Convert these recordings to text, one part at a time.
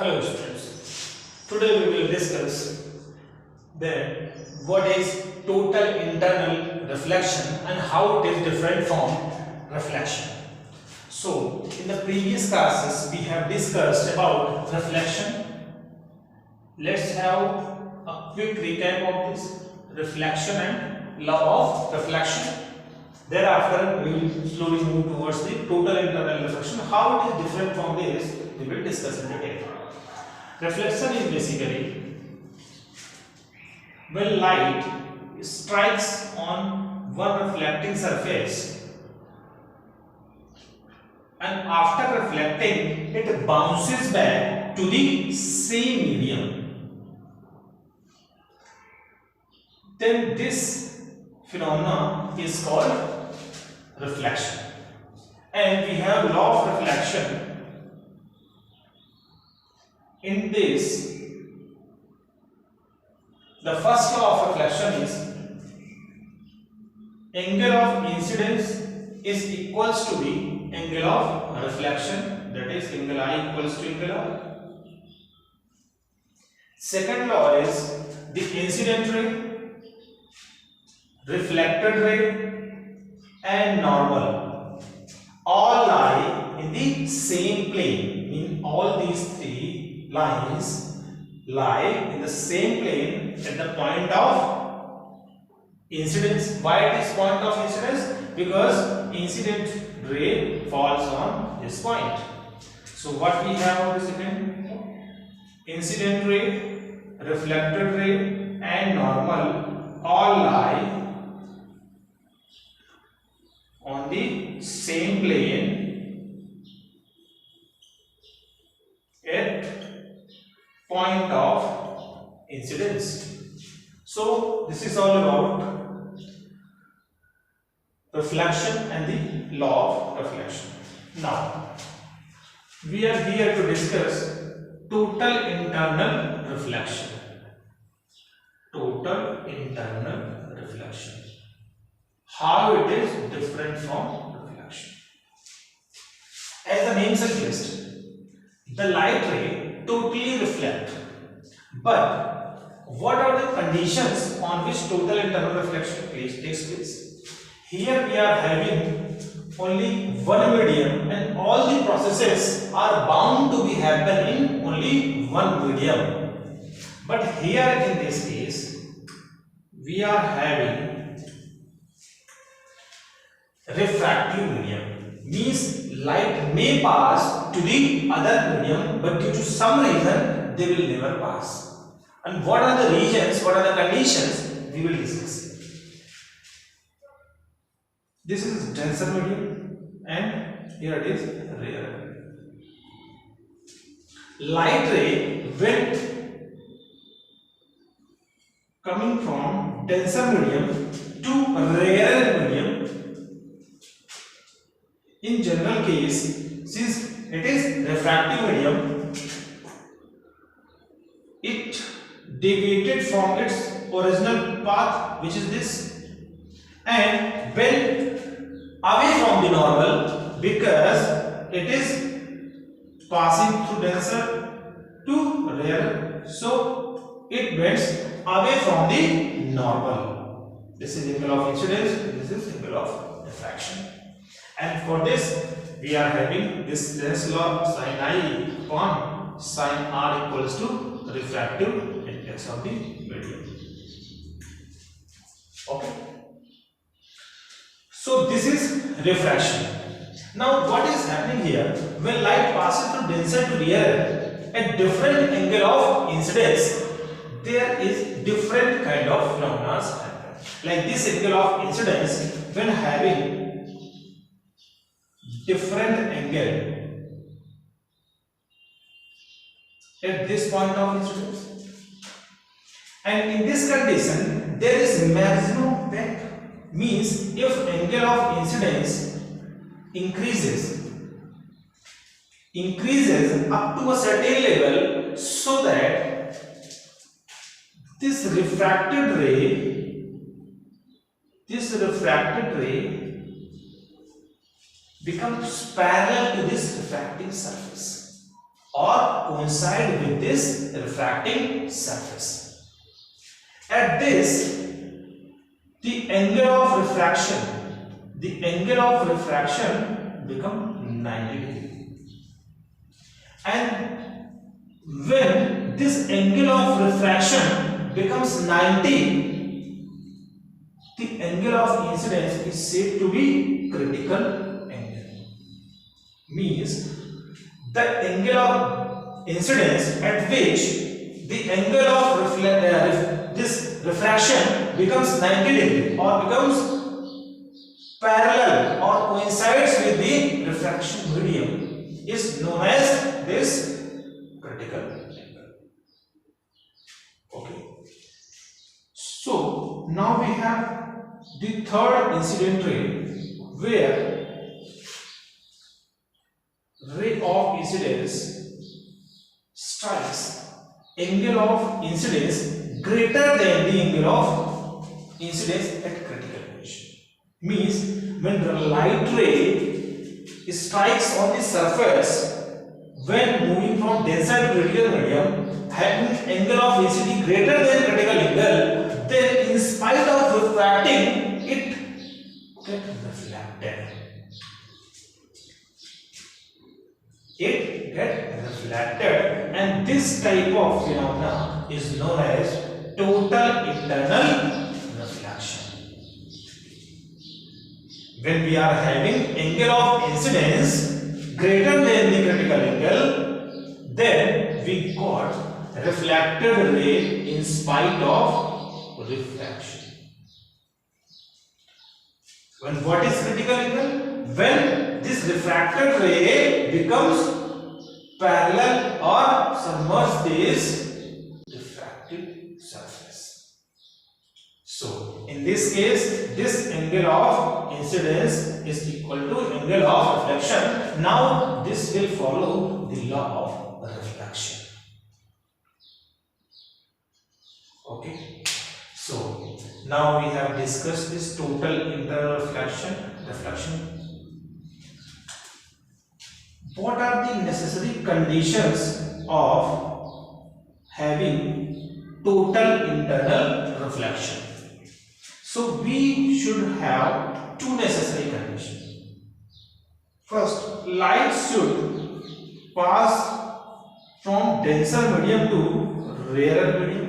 Hello students, today we will discuss that what is total internal reflection and how it is different from reflection. So in the previous classes we have discussed about reflection. Let's have a quick recap of this reflection and law of reflection. Thereafter we will slowly move towards the total internal reflection. How it is different from this we will discuss in detail. Reflection is basically when light strikes on one reflecting surface and after reflecting it bounces back to the same medium, then this phenomena is called reflection. And we have law of reflection. In this, the first law of reflection is angle of incidence is equals to the angle of reflection, that is angle I equals to angle R. Second law is the incident ray, reflected ray and normal all lie in the same plane, mean all these three lines lie in the same plane at the point of incidence. Why it is point of incidence? Because incident ray falls on this point. So what we have on this again? Incident ray, reflected ray and normal all lie on the same plane at point of incidence. So this is all about reflection and the law of reflection. Now we are here to discuss total internal reflection. Total internal reflection. How it is different from reflection. As the name suggests, the light ray totally reflect, but what are the conditions on which total internal reflection takes place? Here we are having only one medium and all the processes are bound to be happen in only one medium. But here in this case we are having refractive medium, means light may pass to the other medium, but due to some reason they will never pass. And what are the regions, what are the conditions, we will discuss. This is denser medium and here it is rarer. Light ray when coming from denser medium to rarer medium, in general case, since it is refractive medium, it deviated from its original path, which is this, and went away from the normal because it is passing through denser to rarer, so it went away from the normal. This is angle of incidence, this is angle of diffraction. And for this we are having this Lenz's law, sin I upon sin R equals to refractive index of the medium. Okay. So this is refraction. Now what is happening here? When light passes through denser to rarer at different angle of incidence, there is different kind of phenomena happen. Like this angle of incidence when having different angle at this point of incidence, and in this condition there is maximum bend, means if angle of incidence increases up to a certain level, so that this refracted ray becomes parallel to this refracting surface. or coincide with this refracting surface. At this, the angle of refraction become 90 degree. And when this angle of refraction becomes 90, the angle of incidence is said to be critical angle. Means the angle of incidence at which the angle of this refraction becomes 90 degree or becomes parallel or coincides with the refraction medium is known as this critical angle. Okay. So now we have the third incident ray, where ray of incidence strikes angle of incidence greater than the angle of incidence at critical position. Means when the light ray strikes on the surface when moving from denser to critical medium, having angle of incidence greater than critical angle, then in spite of refracting, it gets reflected. It gets reflected, and this type of phenomena is known as total internal reflection. When we are having angle of incidence greater than the critical angle, then we got reflected ray in spite of refraction. When what is critical angle? When this refracted ray becomes parallel or submerged this refractive surface. So in this case, this angle of incidence is equal to angle of reflection. Now this will follow the law of reflection. Okay. So now we have discussed this total internal reflection. What are the necessary conditions of having total internal reflection? So we should have two necessary conditions. First, light should pass from denser medium to rarer medium.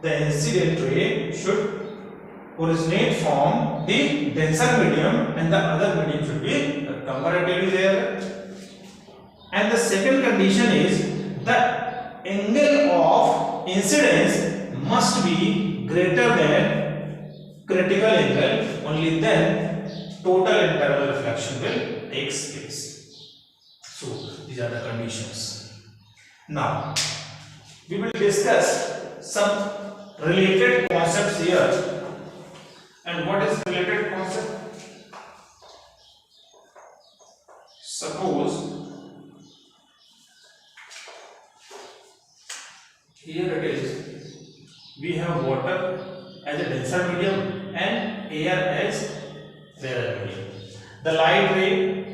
The incident ray should originate from the denser medium and the other medium should be comparatively rarer. And the second condition is the angle of incidence must be greater than critical angle, only then total internal reflection will take place. So these are the conditions. Now we will discuss some related concepts here. And what is related concept? Suppose here it is, we have water as a denser medium and air as rarer medium. The light ray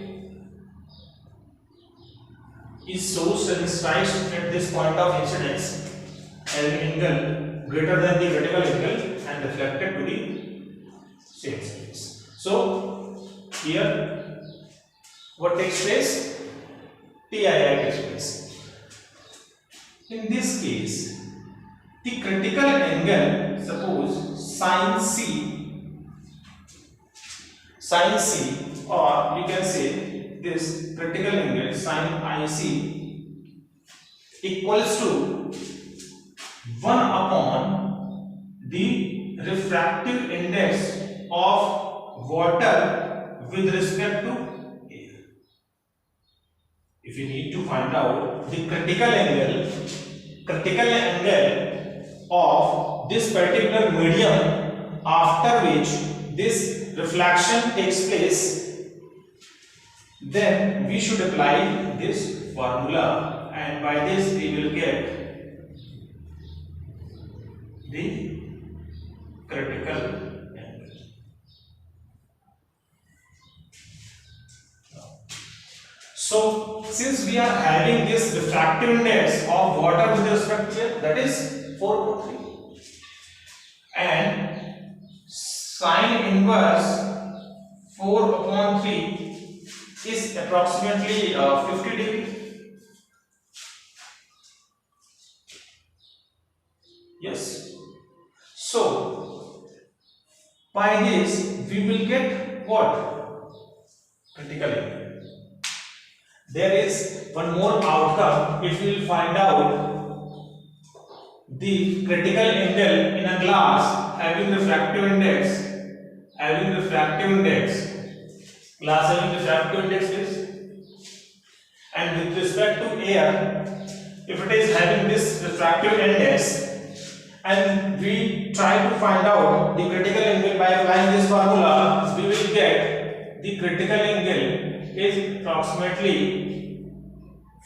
is sourced and strikes at this point of incidence at an angle greater than the critical angle and reflected to the same surface. So here what takes place? TII takes place. In this case, the critical angle, suppose sin C, or you can say this critical angle sin IC equals to 1 upon the refractive index of water with respect to air. If you need to find out the critical angle of this particular medium after which this reflection takes place, then we should apply this formula, and by this we will get the critical angle. So since we are having this refractive index of water with respect to air, that is 4.3, and sine inverse 4/3 is approximately 50 degree. Yes. So by this we will get what? Critical angle. There is one more outcome. If we will find out the critical angle in a glass having refractive index, glass having refractive index is, and with respect to air, if it is having this refractive index, and we try to find out the critical angle by applying this formula, we will get the critical angle is approximately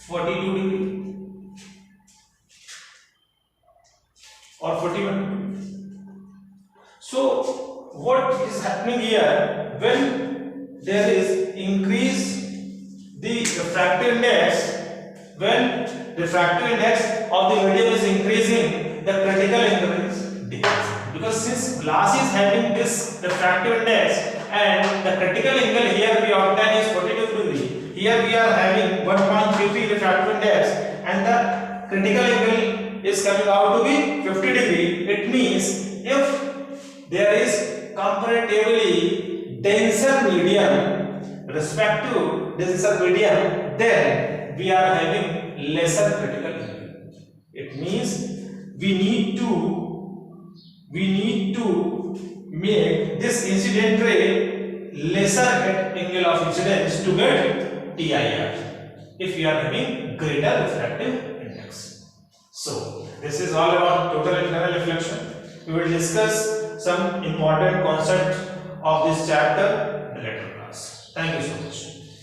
42 degree or 41 degree. So what is happening here, when there is increase the refractive index, when refractive index of the medium is increasing, the critical angle is decreasing, because since glass is having this refractive index and the critical angle here we obtain is 42 degree, here we are having 1.33 refractive index and the critical angle is coming out to be 50 degree. It means if there is comparatively denser medium respect to denser medium, then we are having lesser critical angle. It means we need to make this incident ray lesser at angle of incidence to get TIR if we are having greater refractive index. So this is all about total internal reflection. We will discuss some important concepts of this chapter in the later class. Thank you so much.